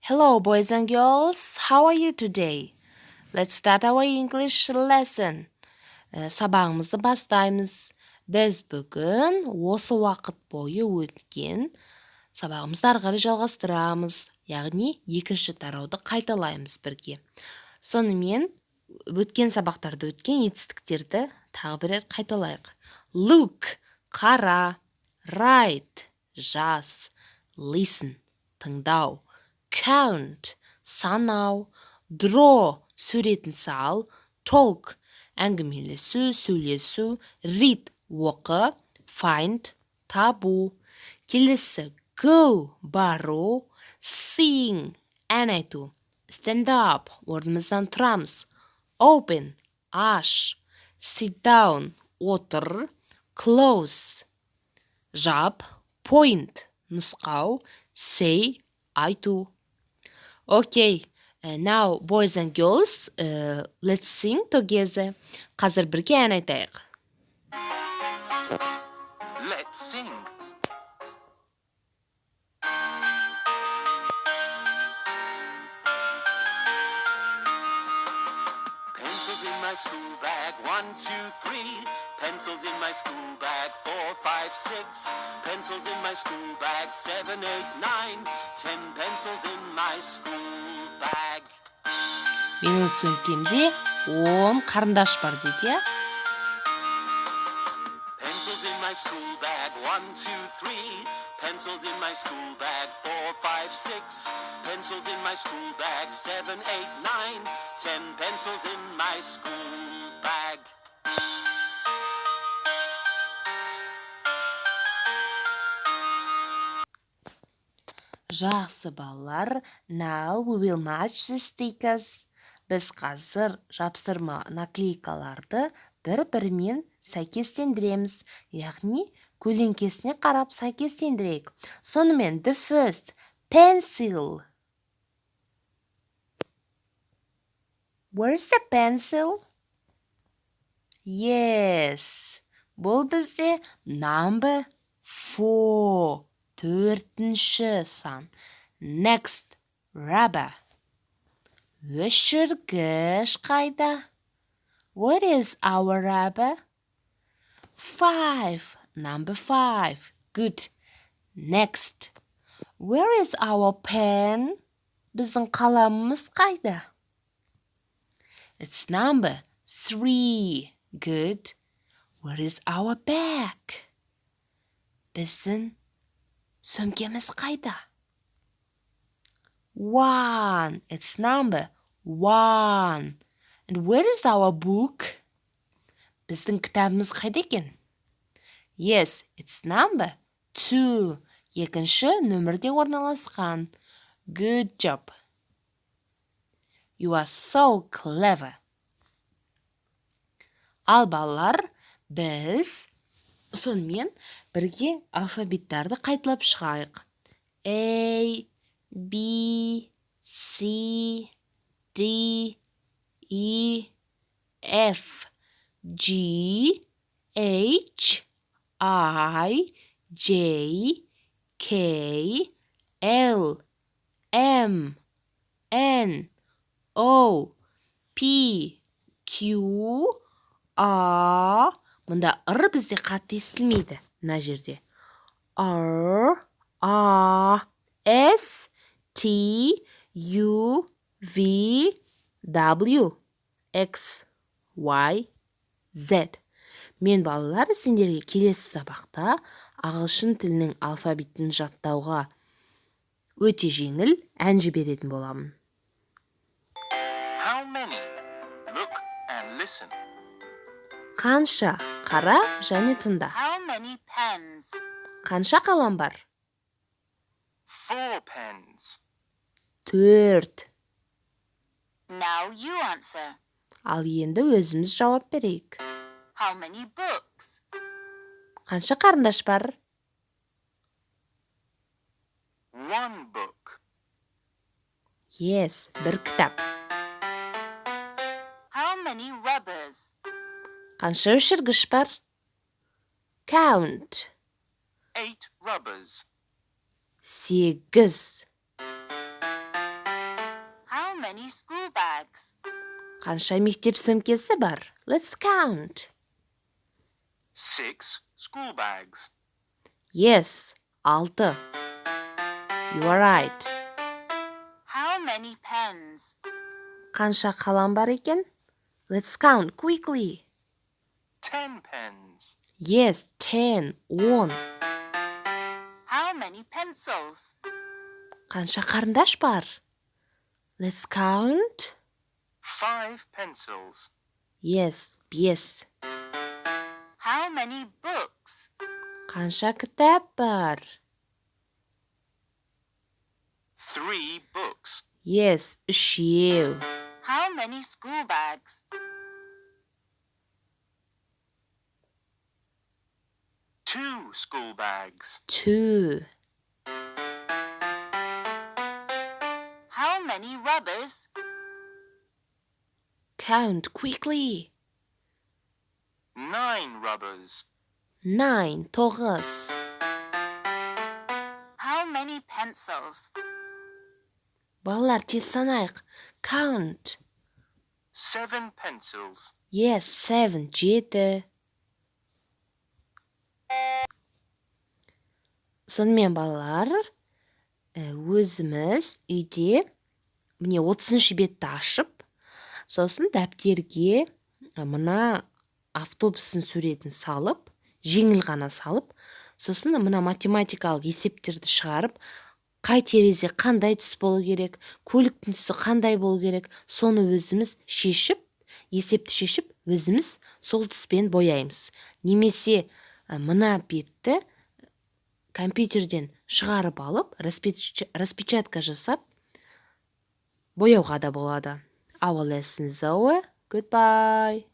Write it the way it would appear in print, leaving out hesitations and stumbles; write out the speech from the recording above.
Hello, boys and girls. How are you today? Let's start our English lesson. Сабағымызды бастаймыз. Біз бүгін осы уақыт бойы өткен сабағымызды ары қарай жалғастырамыз. Яғни екінші тарауды қайталаймыз бірге. Сонымен өткен сабақтарда өткен етістіктерді тағы бір рет қайталайық. Look, қара. Write, жаз. Listen, тыңдау. Count, санау. Draw, суретін сал. Talk, әңгімелесу, сөйлесу. Read, оқы. Find, табу. Келесі, go, бару. Sing, ән айту. Stand up, орнымыздан тұрамыз. Open, аш. Sit down, отыр. Close, жап. Point, нұсқау. Say, айту. Okay, now boys and girls, let's sing together. Қазір бірге ән айтайық. Let's sing. Pencils in my school bag, 1, 2, 3. Pencils in my school bag, 4, 5, 6. Pencils in my school bag, 7, 8, 9. 10 pencils in my school bag. Менің сөмкемде 10 қарындаш бар дейді, я? Pencils in my school bag, 1, 2, 3. Pencils in my school bag, 4, 5, 6. Pencils in my school bag, 7, 8, 9. 10 pencils in my school bag. Жақсы балалар, now we will match the stickers. Біз қазір жапсырма наклейкаларды бір-бірімен сәйкестендіреміз. Яғни, көлеңкесіне қарап сәйкестендірейік. Сонымен, the first, pencil. Where's the pencil? Yes. Бұл бізде number 4. Төртінші сан. Next, rubber. Өшіргіш қайда? What is our rubber? 5. Number 5. Good. Next. Where is our pen? Біздің қаламымыз қайда? It's number 3. Good. Where is our bag? Біздің сөмкеміз қайда? 1. It's number 1. And where is our book? Біздің кітабымыз қайда екен? Yes, it's number 2. Екінші нөмірде орналасқан. Good job. You are so clever. Ал балалар, біз сонымен бірге алфавиттарды қайталап шығайық. A, B, C, D, E, F, G, H, I, J, K, L, M, N, O, P, Q, R. Мұнда ыр бізде қатты естілмейді, мына жерде. R, S, T, U, V, W, X, Y, Z. Мен балалар сендерге келесі сабақта ағылшын тілінің алфавитін жаттауға өте жеңіл ән жіберетін боламын. How many? Look and listen. Қанша? Қара және тыңда. How many pens? Қанша қалам бар? 4 pens. 4. Now you answer. Ал енді өзіміз жауап берейік. How many books? Қанша қарындаш бар? 1 book. Yes, бір кітап. How many rubbers? Қанша өшіргіш бар? Count. 8 rubbers. 8. many school bags? Қанша мектеп сөмкесі бар? Let's count. 6 school bags. Yes, 6. You are right. How many pens? Қанша қалам бар екен? Let's count quickly. 10 pens. Yes, 10, 10. How many pencils? Қанша қарындаш бар? Let's count. 5 pencils. Yes, 5. How many books? Қанша кітап бар? 3 books. Yes, 3. How many school bags? 2 school bags. 2. How many rubbers? Count quickly. 9 rubbers. 9, 9. How many pencils? Балалар, тез санайық. Count. 7 pencils. Yes, 7, 7. Сонымен балалар, өзіміз үйде міне 30-шы бетті ашып, сосын дәптерге мына автобустың суретін салып, жеңіл ғана салып, сосын мына математикалық есептерді шығарып, қай терезе қандай түс болу керек, көліктің түсі қандай болу керек, соны өзіміз шешіп, есепті шешіп, өзіміз сол түспен бояймыз. Немесе мына бетті компьютерден шығарып алып, распечатка жасап, бояуға да болады. Our lesson is over. Goodbye.